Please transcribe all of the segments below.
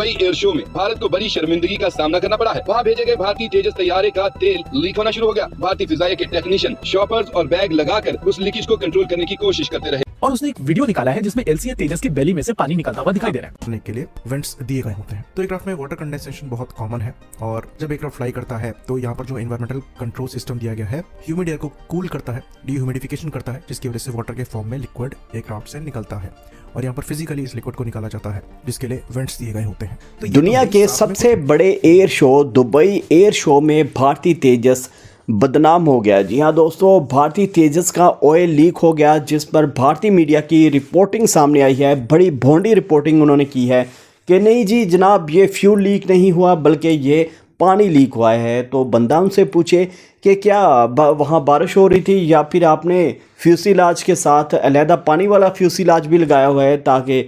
Dubai air show में भारत को बड़ी शर्मिंदगी का सामना करना पड़ा है। वहाँ भेजे गए भारतीय तेजस तैयारे का तेल लीक होना शुरू हो गया। भारतीय फिजाइया के टेक्नीशियन शॉपर्स और बैग लगाकर उस लीकेज को कंट्रोल करने की कोशिश करते रहे और उसने एक वीडियो निकाला है जिसमें एलसीए तेजस की बेली में से पानी निकलता हुआ दिखाई दे रहा है। करने के लिए वेंट्स दिए गए होते हैं। तो एयरक्राफ्ट में वाटर कंडेंसेशन बहुत कॉमन है और जब एयरक्राफ्ट फ्लाई करता है तो यहाँ पर जो एनवायरमेंटल कंट्रोल सिस्टम दिया गया है ह्यूमिड एयर को कूल करता है, डीह्यूमिडिफिकेशन करता है, जिसकी वजह से वाटर के फॉर्म में लिक्विड एयरक्राफ्ट से निकलता है और यहाँ पर फिजिकली इस लिक्विड को निकाला जाता है जिसके लिए वेंट्स दिए गए होते हैं। तो दुनिया के सबसे बड़े air show Dubai air show में भारतीय तेजस बदनाम हो गया। जी हाँ दोस्तों, भारतीय तेजस का ऑयल लीक हो गया जिस पर भारतीय मीडिया की रिपोर्टिंग सामने आई है। बड़ी भोंडी रिपोर्टिंग उन्होंने की है कि नहीं जी जनाब, ये फ्यूल लीक नहीं हुआ बल्कि ये पानी लीक हुआ है। तो बंदा उनसे पूछे कि क्या वहाँ बारिश हो रही थी या फिर आपने फ्यूसिलाज के साथ अलहदा पानी वाला फ्यूसिलाज भी लगाया हुआ है ताकि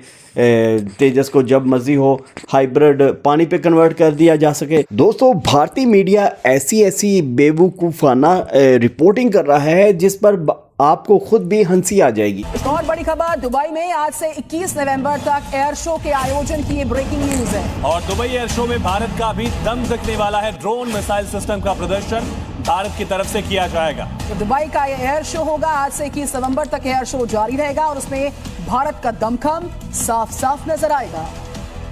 तेजस को जब मर्जी हो हाइब्रिड पानी पे कन्वर्ट कर दिया जा सके। दोस्तों, भारतीय मीडिया ऐसी बेवकूफ़ाना रिपोर्टिंग कर रहा है जिस पर आपको खुद भी हंसी आ जाएगी। एक और बड़ी खबर, दुबई में आज से 21 नवंबर तक एयर शो के आयोजन की ब्रेकिंग न्यूज है और दुबई एयर शो में भारत का भी दम दिखने वाला है। ड्रोन मिसाइल सिस्टम का प्रदर्शन भारत की तरफ से किया जाएगा। तो दुबई का एयर शो होगा आज से 21 नवंबर तक एयर शो जारी रहेगा और उसमें भारत का दमखम साफ साफ नजर आएगा।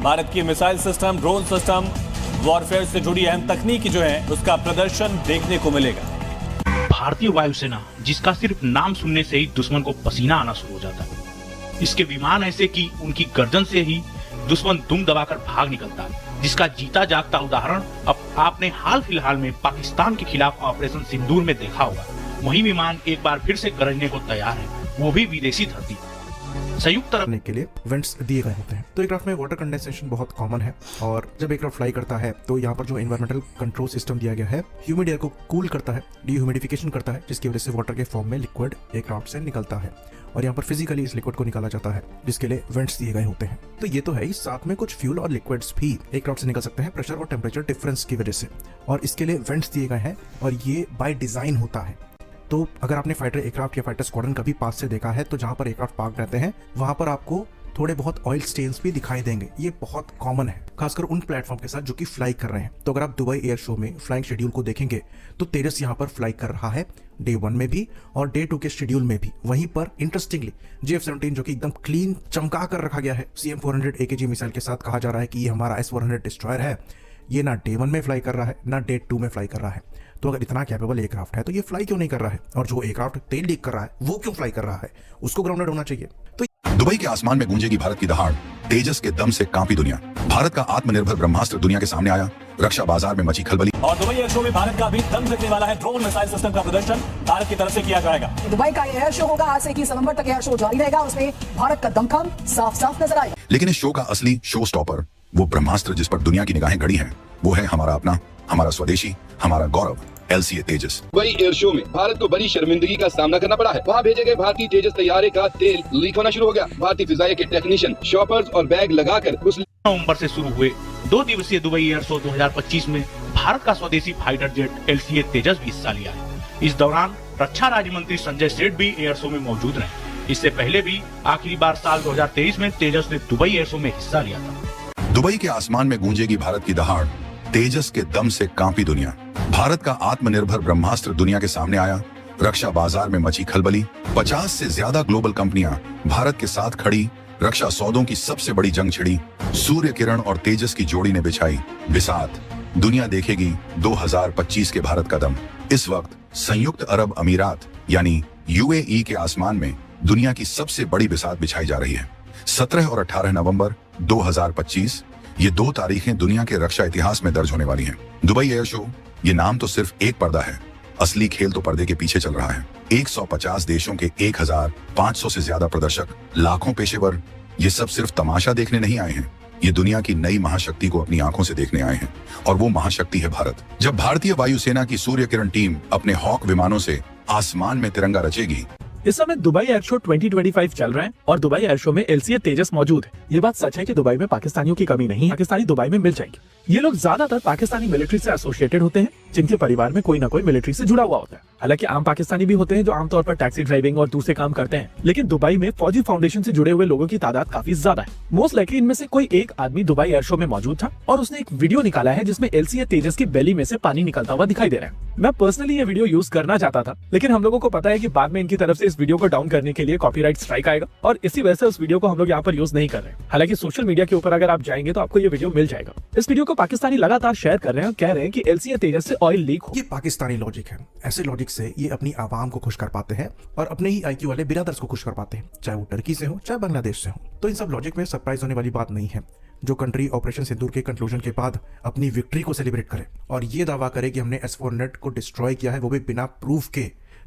भारत की missile system, drone system, warfare से जुड़ी अहम तकनीक जो है उसका प्रदर्शन देखने को मिलेगा। भारतीय वायुसेना जिसका सिर्फ नाम सुनने से ही दुश्मन को पसीना आना शुरू हो जाता है। इसके विमान ऐसे कि उनकी गर्दन से ही दुश्मन दुम दबाकर भाग निकलता है, जिसका जीता जागता उदाहरण अब आपने हाल फिलहाल में पाकिस्तान के खिलाफ ऑपरेशन सिंदूर में देखा होगा। वही विमान एक बार फिर से गरजने को तैयार है, वो भी विदेशी धरती पर। संयुक्त करने के लिए वेंट्स दिए गए होते हैं। तो एयरक्राफ्ट में वाटर कंडेंसेशन बहुत कॉमन है और जब एयरक्राफ्ट फ्लाई करता है तो यहाँ पर जो एनवायरमेंटल कंट्रोल सिस्टम दिया गया है ह्यूमिड एयर को कूल करता है, डीह्यूमिडिफिकेशन करता है, जिसकी वजह से वाटर के फॉर्म में लिक्विड एयरक्राफ्ट से निकलता है और यहाँ पर फिजिकली इस लिक्विड को निकाला जाता है जिसके लिए वेंट्स दिए गए होते हैं। तो ये तो है ही, साथ में कुछ फ्यूल और लिक्विड्स भी एयरक्राफ्ट से निकल सकते हैं प्रेशर और टेम्परेचर डिफरेंस की वजह से, और इसके लिए वेंट्स दिए गए हैं और ये बाय डिजाइन होता है। तो अगर आपने फाइटर एयरक्राफ्ट या फाइटर स्क्वाड्रन कभी पास से देखा है तो जहां पर एयरक्राफ्ट पार्क रहते हैं वहां पर आपको थोड़े बहुत ऑयल स्टेन्स भी दिखाई देंगे। ये बहुत कॉमन है, खासकर उन प्लेटफॉर्म के साथ जो कि फ्लाई कर रहे हैं। तो अगर आप दुबई एयर शो में फ्लाइंग शेड्यूल को देखेंगे तो तेजस यहाँ पर फ्लाई कर रहा है डे 1 में भी और डे 2 के शेड्यूल में भी। वहीं पर इंटरेस्टिंगली JF-17 जो कि एकदम क्लीन चमका कर रखा गया है CM-400 AKG मिसाइल के साथ, कहा जा रहा है कि ये हमारा S-400 डिस्ट्रॉयर है। ये ना डे 1 में फ्लाई कर रहा है ना डे 2 में फ्लाई कर रहा है। तो अगर इतना कैपेबल एयरक्राफ्ट है तो ये फ्लाई क्यों नहीं कर रहा है? और जो एयरक्राफ्ट तेल लीक कर रहा है वो क्यों फ्लाई कर रहा है? उसको ग्राउंडेड होना चाहिए। तो दुबई के आसमान में गूंजेगी भारत की दहाड़, तेजस के दम से कांपी दुनिया। भारत का आत्मनिर्भर ब्रह्मास्त्र दुनिया के सामने आया, रक्षा बाजार में मची खलबली। और दुबई एयर शो में भारत का भी दम दिखने वाला है। ड्रोन मिसाइल सिस्टम का प्रदर्शन भारत की तरफ से किया जाएगा। दुबई का एयर शो होगा आज से 21 नवंबर तक एयर शो जारी रहेगा और उसमें भारत का दमखम साफ साफ नजर आएगा। लेकिन इस शो का असली शो स्टॉपर, वो ब्रह्मास्त्र जिस पर दुनिया की निगाहें गड़ी हैं, वो है हमारा अपना, हमारा स्वदेशी, हमारा गौरव, LCA तेजस। दुबई एयर शो में भारत को बड़ी शर्मिंदगी का सामना करना पड़ा है। वहाँ भेजे गए भारतीय तेजस तैयारे का तेल लीक होना शुरू हो गया। भारतीय फिजाइया के टेक्नीशियन शॉपर्स और बैग लगाकर उस नवंबर से शुरू हुए 2 दिवसीय दुबई एयर शो 2025 में भारत का स्वदेशी फाइटर जेट LCA तेजस भी हिस्सा लिया है। इस दौरान रक्षा राज्य मंत्री संजय सेठ भी एयर शो में मौजूद रहे। इससे पहले भी आखिरी बार साल 2023 में तेजस ने दुबई एयर शो में हिस्सा लिया था। दुबई के आसमान में गूंजेगी भारत की दहाड़, तेजस के दम से कांपी दुनिया। भारत का आत्मनिर्भर ब्रह्मास्त्र दुनिया के सामने आया, रक्षा बाजार में मची खलबली। 50 से ज्यादा ग्लोबल कंपनियां भारत के साथ खड़ी, रक्षा सौदों की सबसे बड़ी जंग छिड़ी। सूर्य किरण और तेजस की जोड़ी ने बिछाई बिसात। दुनिया देखेगी 2025 के भारत का दम। इस वक्त संयुक्त अरब अमीरात यानी UAE के आसमान में दुनिया की सबसे बड़ी बिसात बिछाई जा रही है। 17 और 18 नवंबर 2025, ये 2 तारीखें दुनिया के रक्षा इतिहास में दर्ज होने वाली हैं। दुबई एयर शो, ये नाम तो सिर्फ एक पर्दा है, असली खेल तो पर्दे के पीछे चल रहा है। 150 देशों के 1500 से ज्यादा प्रदर्शक, लाखों पेशेवर, ये सब सिर्फ तमाशा देखने नहीं आए हैं। ये दुनिया की नई महाशक्ति को अपनी आंखों से देखने आए हैं और वो महाशक्ति है भारत। जब भारतीय वायुसेना की सूर्य किरण टीम अपने हॉक विमानों से आसमान में तिरंगा रचेगी। इस समय दुबई एयर शो 2025 चल रहा है और दुबई एयर शो में LCA तेजस मौजूद है। ये बात सच है कि दुबई में पाकिस्तानियों की कमी नहीं है, पाकिस्तानी दुबई में मिल जाएंगे। ये लोग ज्यादातर पाकिस्तानी मिलिट्री से एसोसिएटेड होते हैं, जिनके परिवार में कोई ना कोई मिलिट्री से जुड़ा हुआ होता है। हालांकि आम पाकिस्तानी भी होते हैं जो आमतौर पर टैक्सी ड्राइविंग और दूसरे काम करते हैं, लेकिन दुबई में फौजी फाउंडेशन से जुड़े हुए लोगों की तादाद काफी ज्यादा है। मोस्ट लाइकली इनमें से कोई एक आदमी दुबई एयर शो में मौजूद था और उसने एक वीडियो निकाला है जिसमें LCA तेजस की बेली में से पानी निकलता हुआ दिखाई दे रहा है। मैं पर्सनली ये वीडियो यूज करना चाहता था, लेकिन हम लोगों को पता है कि बाद में इनकी तरफ से इस वीडियो को डाउन करने के लिए कॉपीराइट स्ट्राइक आएगा और इसी वजह से उस वीडियो को हम लोग यहाँ पर यूज नहीं कर रहे हैं। हालांकि सोशल मीडिया के ऊपर अगर आप जाएंगे तो आपको ये वीडियो मिल जाएगा। इस वीडियो को पाकिस्तानी लगातार शेयर कर रहे हैं और कह रहे हैं कि LCA तेजस से ऑयल लीक हो। ये पाकिस्तानी लॉजिक है। ऐसे लॉजिक से ये अपनी आवाम को खुश कर पाते हैं और अपने ही IQ वाले बिरादर्स को खुश कर पाते हैं, चाहे वो टर्की से हो चाहे बांग्लादेश से हो। तो इन सब लॉजिक में सरप्राइज होने वाली बात नहीं है। जो कंट्री ऑपरेशन सिंदूर के कंक्लूजन के बाद अपनी विक्ट्री को सेलिब्रेट करे और ये दावा करे कि हमने S-400 को डिस्ट्रॉय किया है, वो भी बिना प्रूफ के,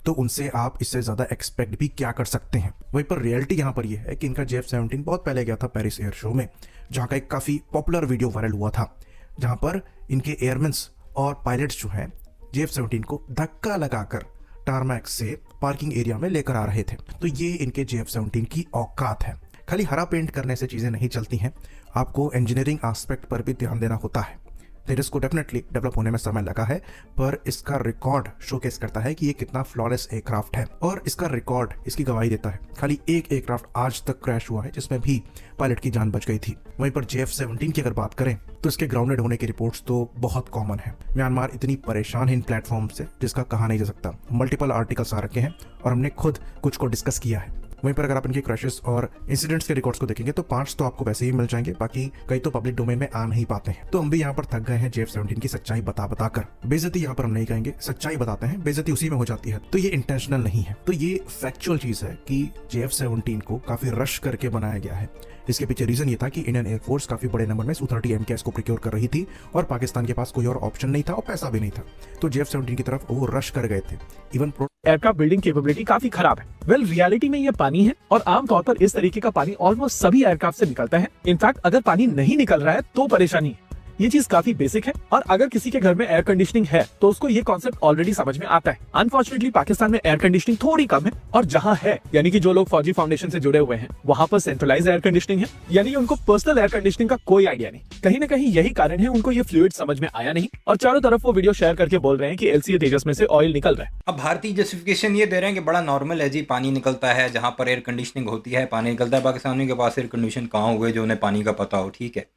तो उनसे आप इससे ज्यादा एक्सपेक्ट भी क्या कर सकते हैं। वहीं पर रियलिटी यहाँ पर यह है कि इनका JF-17 बहुत पहले गया था पेरिस एयर शो में, जहाँ का एक काफी पॉपुलर वीडियो वायरल हुआ था, जहाँ पर इनके एयरमैन्स और पायलट्स जो हैं JF-17 को धक्का लगाकर टारमैक से पार्किंग एरिया में लेकर आ रहे थे। तो ये इनके JF-17 की औकात है। खाली हरा पेंट करने से चीजें नहीं चलती हैं, आपको इंजीनियरिंग एस्पेक्ट पर भी ध्यान देना होता है। तेजस को डेफिनेटली डेवलप होने में समय लगा है, पर इसका रिकॉर्ड शोकेस करता है कि ये कितना फ्लॉलेस एयरक्राफ्ट है और इसका रिकॉर्ड इसकी गवाही देता है। खाली एक एयरक्राफ्ट आज तक क्रैश हुआ है जिसमें भी पायलट की जान बच गई थी। वहीं पर JF-17 की अगर बात करें तो इसके ग्राउंडेड होने की रिपोर्ट्स तो बहुत कॉमन है। म्यांमार इतनी परेशान है इन प्लेटफॉर्म से जिसका कहा नहीं जा सकता। मल्टीपल आर्टिकल्स आ रखे हैं और हमने खुद कुछ को डिस्कस किया है। वहीं पर अगर आप इनके क्रैशेस और इंसिडेंट्स के रिकॉर्ड्स को देखेंगे तो 5 तो आपको वैसे ही मिल जाएंगे, बाकी कई तो पब्लिक डोमेन में आ नहीं पाते हैं। तो हम भी यहाँ पर थक गए हैं JF-17 की सच्चाई बता कर। बेइज्जती यहाँ पर हम नहीं कहेंगे, सच्चाई बताते हैं, बेइज्जती उसी में हो जाती है। तो ये इंटेंशनल नहीं है, तो ये फैक्चुअल चीज है कि JF-17 को काफी रश करके बनाया गया है। इसके पीछे रीजन ये था कि इंडियन एयरफोर्स काफी बड़े नंबर में Su-30 MKS को प्रोक्योर कर रही थी और पाकिस्तान के पास कोई और ऑप्शन नहीं था और पैसा भी नहीं था, तो JF-17 की तरफ वो रश कर गए थे। इवन एयरक्राफ्ट बिल्डिंग कैपेबिलिटी काफी खराब है। वेल रियलिटी में ये पानी है और आमतौर पर इस तरीके का पानी ऑलमोस्ट सभी एयरक्राफ्ट से निकलता है। इनफैक्ट अगर पानी नहीं निकल रहा है तो परेशानी है। ये चीज काफी बेसिक है और अगर किसी के घर में एयर कंडीशनिंग है तो उसको ये कॉन्सेप्ट ऑलरेडी समझ में आता है। अनफॉर्चुनेटली पाकिस्तान में एयर कंडीशनिंग थोड़ी कम है और जहाँ है, यानी कि जो लोग फौजी फाउंडेशन से जुड़े हुए हैं, वहाँ पर सेंट्रलाइज एयर कंडीशनिंग है, यानी कि उनको पर्सनल एयर कंडीशनिंग का कोई आइडिया नहीं। कहीं ना कहीं यही कारण है उनको ये फ्लूइड समझ में आया नहीं और चारों तरफ वो वीडियो शेयर करके बोल रहे हैं कि LCA तेजस में से ऑयल निकल रहा है। अब भारतीय जस्टिफिकेशन ये दे रहे हैं कि बड़ा नॉर्मल है जी, पानी निकलता है जहाँ पर एयर कंडीशनिंग होती है, पानी निकलता है। पाकिस्तानियों के पास एयर कंडीशन कहाँ हुए जो उन्हें पानी का पता हो, ठीक है।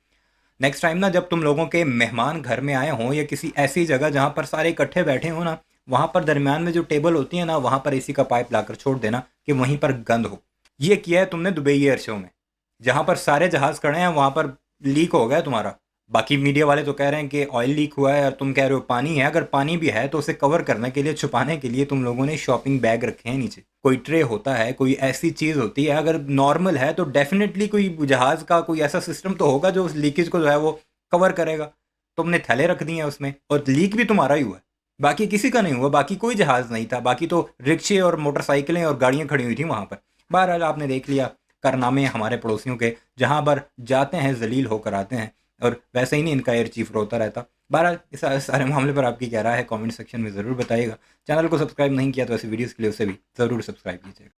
नेक्स्ट टाइम ना जब तुम लोगों के मेहमान घर में आए हों या किसी ऐसी जगह जहाँ पर सारे इकट्ठे बैठे हों ना, वहाँ पर दरमियान में जो टेबल होती है ना, वहाँ पर AC का पाइप लाकर छोड़ देना कि वहीं पर गंद हो। ये किया है तुमने दुबई एयर शो में, जहाँ पर सारे जहाज खड़े हैं, वहाँ पर लीक हो गया तुम्हारा। बाकी मीडिया वाले तो कह रहे हैं कि ऑयल लीक हुआ है और तुम कह रहे हो पानी है। अगर पानी भी है तो उसे कवर करने के लिए, छुपाने के लिए तुम लोगों ने शॉपिंग बैग रखे हैं नीचे, कोई ट्रे होता है, कोई ऐसी चीज़ होती है। अगर नॉर्मल है तो डेफिनेटली कोई जहाज़ का कोई ऐसा सिस्टम तो होगा जो उस लीकेज को जो है वो कवर करेगा। तुमने थैले रख दिए हैं उसमें और लीक भी तुम्हारा ही हुआ है, बाकी किसी का नहीं हुआ। बाकी कोई जहाज़ नहीं था, बाकी तो रिक्शे और मोटरसाइकिलें और गाड़ियाँ खड़ी हुई थी वहाँ पर। बहरहाल आपने देख लिया कारनामे हमारे पड़ोसियों के, जहाँ पर जाते हैं जलील होकर आते हैं और वैसे ही नहीं इनका एयर चीफ रोता रहता। बहरहाल इस सारे मामले पर आपकी क्या राय है कमेंट सेक्शन में ज़रूर बताइएगा। चैनल को सब्सक्राइब नहीं किया तो ऐसी वीडियोज़ के लिए उसे भी ज़रूर सब्सक्राइब कीजिएगा।